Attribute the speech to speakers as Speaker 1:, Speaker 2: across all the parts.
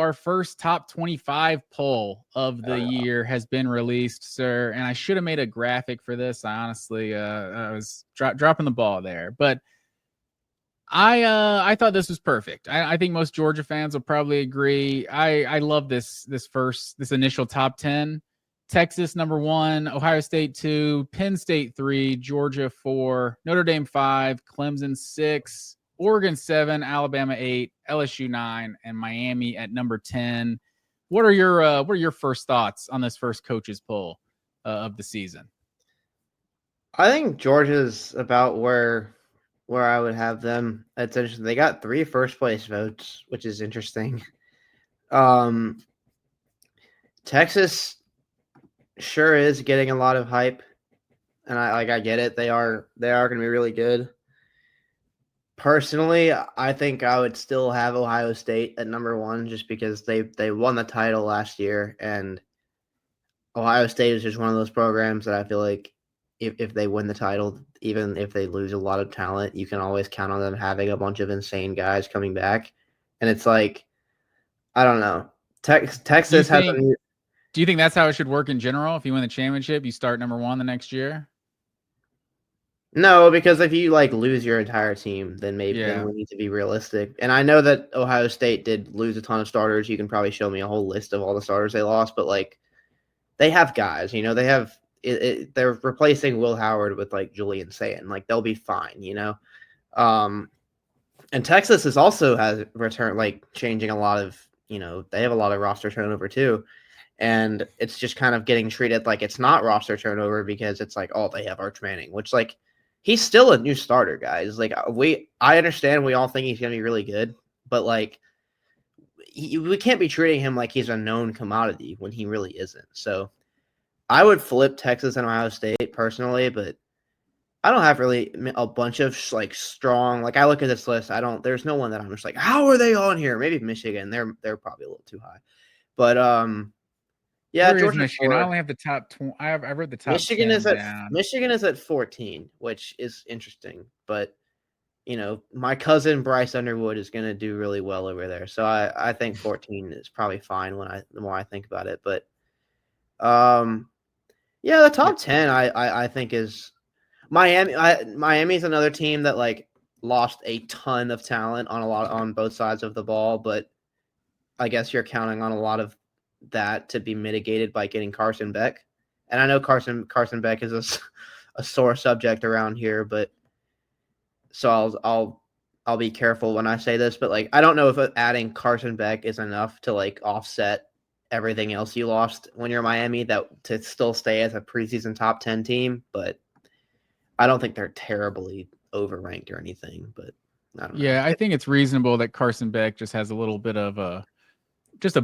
Speaker 1: our first top 25 poll of the year has been released, sir. And I should have made a graphic for this. I honestly, I was dropping the ball there, but I thought this was perfect. I think most Georgia fans will probably agree. I love this initial top 10. Texas number 1, Ohio State 2, Penn State 3, Georgia 4, Notre Dame 5, Clemson 6, Oregon 7, Alabama 8, LSU 9, and Miami at number 10. What are your first thoughts on this first coaches poll of the season?
Speaker 2: I think Georgia's about where I would have them. It's interesting. They got 3 first place votes, which is interesting. Texas sure is getting a lot of hype, and I get it. They are going to be really good. Personally, I think I would still have Ohio State at number 1 just because they won the title last year, and Ohio State is just one of those programs that I feel like if they win the title, even if they lose a lot of talent, you can always count on them having a bunch of insane guys coming back. And it's like, I don't know. Texas has a new.
Speaker 1: Do you think that's how it should work in general? If you win the championship, you start number 1 the next year?
Speaker 2: No, because if you lose your entire team, then then we need to be realistic. And I know that Ohio State did lose a ton of starters. You can probably show me a whole list of all the starters they lost, but they have guys. They have they're replacing Will Howard with Julian Sayin. They'll be fine. And Texas has also has returned changing a lot of. They have a lot of roster turnover too. And it's just kind of getting treated like it's not roster turnover because it's they have Arch Manning, which he's still a new starter, guys. I understand we all think he's going to be really good, but we can't be treating him like he's a known commodity when he really isn't. So I would flip Texas and Ohio State personally, but I don't have really a bunch of strong. I look at this list, there's no one that I'm just how are they on here? Maybe Michigan, they're probably a little too high, but yeah,
Speaker 1: Georgia. Michigan. I only have the top 20. I read the top.
Speaker 2: Michigan is at 14, which is interesting. But my cousin Bryce Underwood is going to do really well over there, so I think 14 is probably fine the more I think about it. But yeah, the top 10 I think is Miami. Miami's another team that lost a ton of talent on both sides of the ball, but I guess you're counting on a lot of that to be mitigated by getting Carson Beck. And I know Carson Beck is a sore subject around here, but so I'll be careful when I say this, but I don't know if adding Carson Beck is enough to offset everything else you lost when you're Miami to still stay as a preseason top 10 team, but I don't think they're terribly overranked or anything, but I don't know.
Speaker 1: Yeah, I think it's reasonable that Carson Beck just has a little bit of a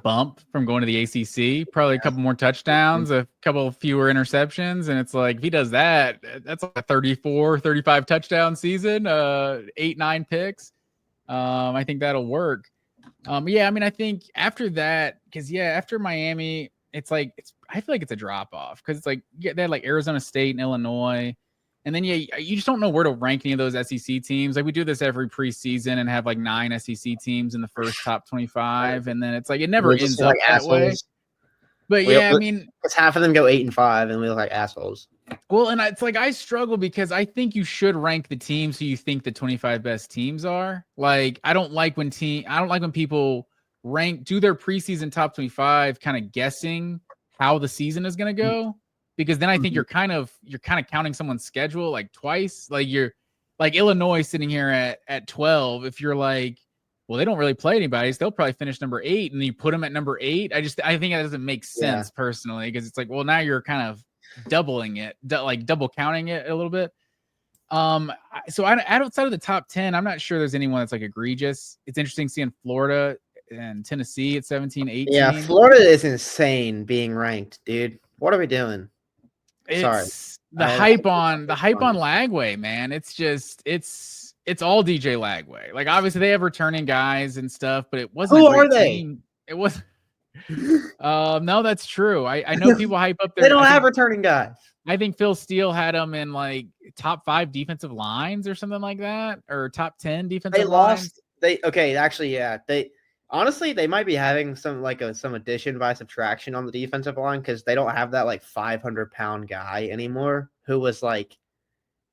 Speaker 1: bump from going to the ACC, probably a couple more touchdowns, a couple fewer interceptions. And it's if he does that, that's a 34, 35 touchdown season, 8-9 picks. I think that'll work. Yeah, I mean, I think after that, because after Miami, I feel like it's a drop off because they had Arizona State and Illinois. And then, you just don't know where to rank any of those SEC teams. We do this every preseason and have 9 SEC teams in the first top 25. And then it's it never ends up that way. But I mean,
Speaker 2: it's half of them go 8-5 and we look like assholes.
Speaker 1: Well, and it's I struggle because I think you should rank the teams who you think the 25 best teams are. I don't like when people do their preseason top 25 kind of guessing how the season is going to go. Because then I think you're kind of counting someone's schedule twice. You're Illinois sitting here at 12. If you're well, they don't really play anybody, so they'll probably finish number 8, and then you put them at number 8. I think that doesn't make sense personally, because it's well, now you're kind of doubling it, double counting it a little bit. So outside of the top 10, I'm not sure there's anyone that's egregious. It's interesting seeing Florida and Tennessee at 17, 18.
Speaker 2: Yeah, Florida is insane being ranked, dude. What are we doing?
Speaker 1: It's the hype on Lagway, man. It's just it's all DJ Lagway. Obviously they have returning guys and stuff, but it wasn't.
Speaker 2: Who are they?
Speaker 1: It was. No, that's true. I know people hype up their.
Speaker 2: They don't have returning guys.
Speaker 1: I think Phil Steele had them in top 5 defensive lines or something like that, or top 10 defensive lines.
Speaker 2: Actually, yeah. Honestly, they might be having some some addition by subtraction on the defensive line because they don't have that like 500-pound guy anymore who was like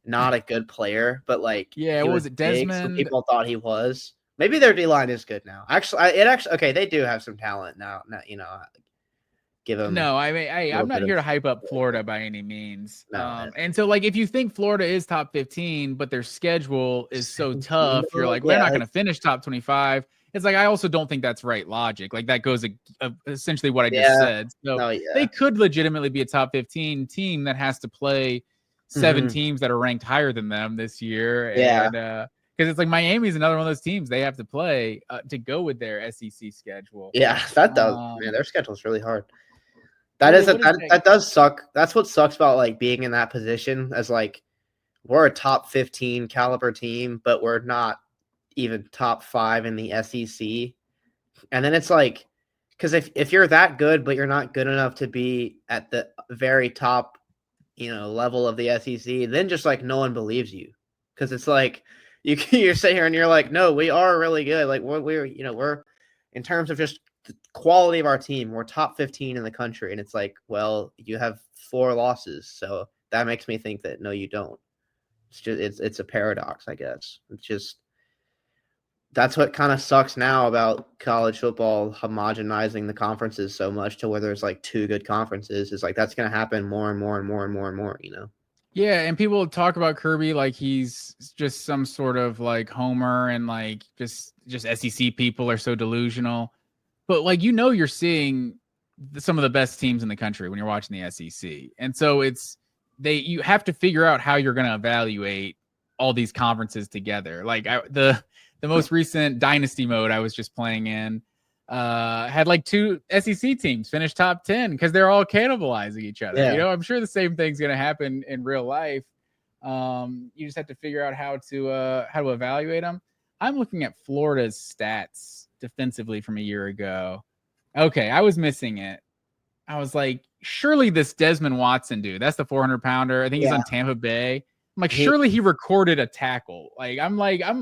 Speaker 2: not a good player, but like
Speaker 1: Yeah,
Speaker 2: he
Speaker 1: what
Speaker 2: was
Speaker 1: was it,
Speaker 2: big. Some
Speaker 1: Desmond?
Speaker 2: people thought he was. Maybe their D line is good now. Actually, okay. They do have some talent now. Give them
Speaker 1: No, I mean, hey,
Speaker 2: a little
Speaker 1: I'm
Speaker 2: bit
Speaker 1: not
Speaker 2: of.
Speaker 1: here to hype up Florida by any means.
Speaker 2: No,
Speaker 1: And so like if you think Florida is top 15, but their schedule is so
Speaker 2: 17
Speaker 1: tough, you're
Speaker 2: though?
Speaker 1: like, well, they're
Speaker 2: Yeah,
Speaker 1: not going to finish top 25. It's like I also don't think that's right logic. Like that goes essentially what I just
Speaker 2: yeah.
Speaker 1: said. So
Speaker 2: No,
Speaker 1: they
Speaker 2: yeah.
Speaker 1: could legitimately be a top 15 team that has to play 7
Speaker 2: Mhm.
Speaker 1: teams that are ranked higher than them this year.
Speaker 2: Yeah,
Speaker 1: And because it's like Miami's another one of those teams they have to play to go with their SEC schedule.
Speaker 2: yeah. That does, man.
Speaker 1: Um,
Speaker 2: Their schedule's really hard.
Speaker 1: what is
Speaker 2: That does suck. That's what sucks about like being in that position as like we're a top 15 caliber team, but we're not even top 5 in the SEC. And then it's like, because if you're that good, but you're not good enough to be at the very top, level of the SEC, then just like no one believes you, because it's like you're sitting here and you're like, no, we are really good. Like we're in terms of just the quality of our team, we're top 15 in the country, and it's like, well, you have 4 losses, so that makes me think that no, you don't. It's just it's a paradox, I guess. It's just that's what kind of sucks now about college football homogenizing the conferences so much to where there's like 2 good conferences. Is like that's going to happen more and more and more and more and more.
Speaker 1: Yeah, and people talk about Kirby like he's just some sort of like homer and like just SEC people are so delusional. But like you're seeing some of the best teams in the country when you're watching the SEC. And so you have to figure out how you're going to evaluate all these conferences together. Like the most recent dynasty mode I was just playing in had like 2 SEC teams finish top 10 because they're all cannibalizing each other.
Speaker 2: Yeah.
Speaker 1: I'm sure the same thing's going to happen in real life. You just have to figure out how to evaluate them. I'm looking at Florida's stats defensively from a year ago. Okay, I was missing it. I was like, surely this Desmond Watson dude, that's the 400-pounder. I think he's
Speaker 2: Yeah.
Speaker 1: on Tampa Bay. I'm like,
Speaker 2: He,
Speaker 1: surely he recorded a tackle. I'm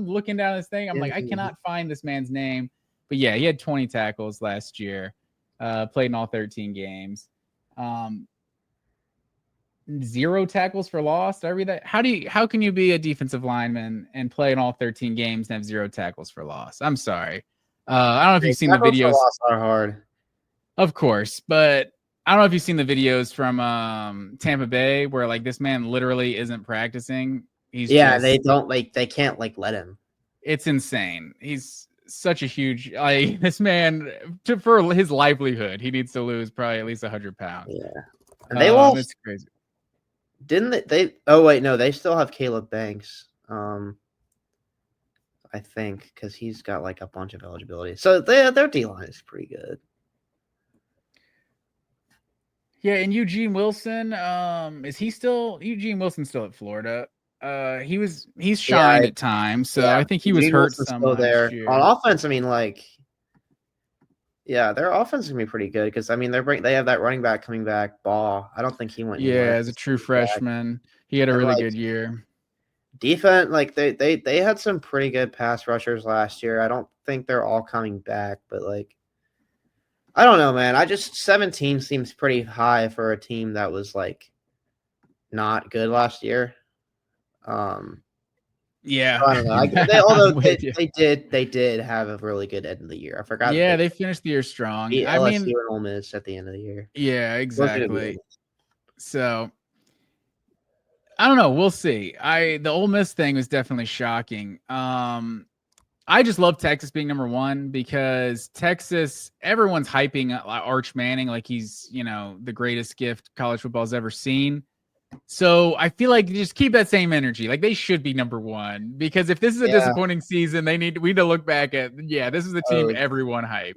Speaker 1: looking down this thing. I'm like, I
Speaker 2: mhm.
Speaker 1: cannot find this man's name. But yeah, he had 20 tackles last year. Played in all 13 games. 0 tackles for loss. Did I read that? How can you be a defensive lineman and play in all 13 games and have 0 tackles for loss? I'm sorry. I don't know if you've seen the
Speaker 2: Tackles for
Speaker 1: videos,
Speaker 2: loss are hard.
Speaker 1: of course, but I don't know if you've seen the videos from Tampa Bay where like this man literally isn't practicing. He's
Speaker 2: Yeah, they
Speaker 1: just
Speaker 2: don't they can't like let him.
Speaker 1: it's insane. He's such a huge this man for his livelihood, he needs to lose probably at least 100 pounds.
Speaker 2: Yeah. And they lost.
Speaker 1: It's crazy.
Speaker 2: Didn't they? Oh wait, no, they still have Caleb Banks. I think because he's got like a bunch of eligibility. So their D line is pretty good.
Speaker 1: Yeah, and Eugene Wilson, is he still Eugene Wilson's still at Florida? He's shined at times, so I think he was
Speaker 2: Eugene
Speaker 1: hurt
Speaker 2: Wilson's
Speaker 1: some
Speaker 2: still
Speaker 1: last
Speaker 2: there
Speaker 1: year.
Speaker 2: on offense. I mean, like, yeah, their offense is gonna be pretty good because I mean they have that running back coming back, Ball. I don't think he went
Speaker 1: Yeah,
Speaker 2: anywhere.
Speaker 1: as a true
Speaker 2: He's back.
Speaker 1: freshman, he had a
Speaker 2: And
Speaker 1: really
Speaker 2: like
Speaker 1: good year.
Speaker 2: defense, like they had some pretty good pass rushers last year. I don't think they're all coming back, but like I don't know, man. 17 seems pretty high for a team that was like not good last year.
Speaker 1: Yeah,
Speaker 2: I don't know.
Speaker 1: I'm with you.
Speaker 2: They did have a really good end of the year. I forgot that
Speaker 1: Yeah,
Speaker 2: they
Speaker 1: they finished the year strong.
Speaker 2: beat
Speaker 1: I
Speaker 2: LSU
Speaker 1: mean,
Speaker 2: and Ole Miss at the end of the year.
Speaker 1: yeah,
Speaker 2: Those are gonna be
Speaker 1: exactly. So I don't know. We'll see. The Ole Miss thing was definitely shocking. I just love Texas being number 1 because Texas, everyone's hyping Arch Manning like he's, the greatest gift college football's ever seen. So I feel like just keep that same energy. Like they should be number 1 because if this is a disappointing season, we need to look back at, this is the team everyone hyped,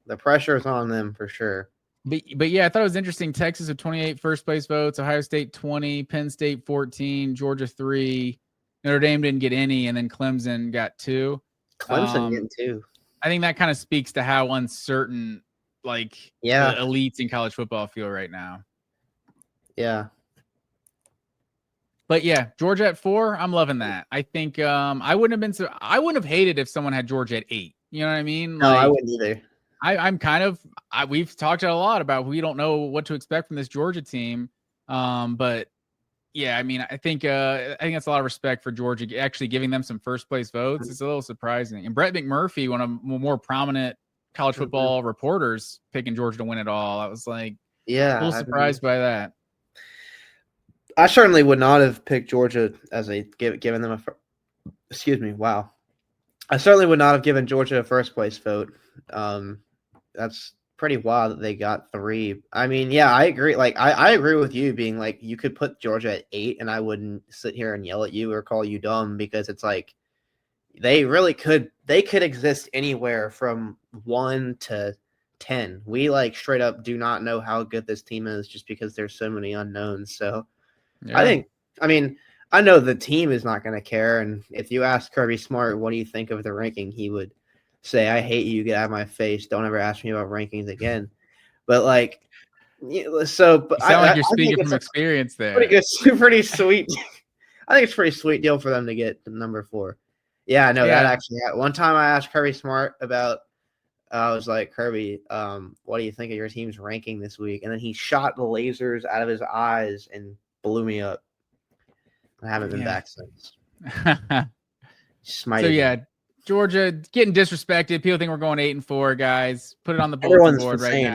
Speaker 2: The pressure is on them for sure.
Speaker 1: But yeah, I thought it was interesting. Texas with 28 first place votes, Ohio State 20, Penn State 14, Georgia 3, Notre Dame didn't get any, and then Clemson got 2.
Speaker 2: Clemson getting 2.
Speaker 1: I think that kind of speaks to how uncertain the elites in college football feel right now.
Speaker 2: Yeah.
Speaker 1: But yeah, Georgia at 4, I'm loving that. I think I wouldn't have hated if someone had Georgia at 8. You know what I mean?
Speaker 2: No, I
Speaker 1: Like,
Speaker 2: wouldn't either.
Speaker 1: I'm kind of we've talked a lot about we don't know what to expect from this Georgia team. But yeah, I mean, I think that's a lot of respect for Georgia actually giving them some first place votes. It's a little surprising. And Brett McMurphy, one of the more prominent college football reporters, picking Georgia to win it all. I was like, a little surprised by that.
Speaker 2: I certainly would not have picked Georgia as given them excuse me. Wow. I certainly would not have given Georgia a first place vote. That's pretty wild that they got 3. I mean, yeah, I agree. Like, I agree with you being like, you could put Georgia at 8 and I wouldn't sit here and yell at you or call you dumb, because it's like, they could exist anywhere from 1 to 10. We like straight up do not know how good this team is just because there's so many unknowns. So
Speaker 1: Yeah.
Speaker 2: I know the team is not going to care. And if you ask Kirby Smart, what do you think of the ranking? He would say, I hate you. Get out of my face. Don't ever ask me about rankings again. But like, so, but
Speaker 1: You sound like you're
Speaker 2: I think
Speaker 1: speaking
Speaker 2: it's
Speaker 1: from experience there.
Speaker 2: pretty good, pretty sweet. I think it's a pretty sweet deal for them to get to number 4. Yeah, no, that actually happened. One time I asked Kirby Smart about, I was like, Kirby, what do you think of your team's ranking this week? And then he shot the lasers out of his eyes and blew me up. I haven't been back since.
Speaker 1: So yeah, Georgia getting disrespected. People think we're going 8-4, guys. Put it on the bulletin
Speaker 2: Everyone's
Speaker 1: board right
Speaker 2: saying
Speaker 1: now.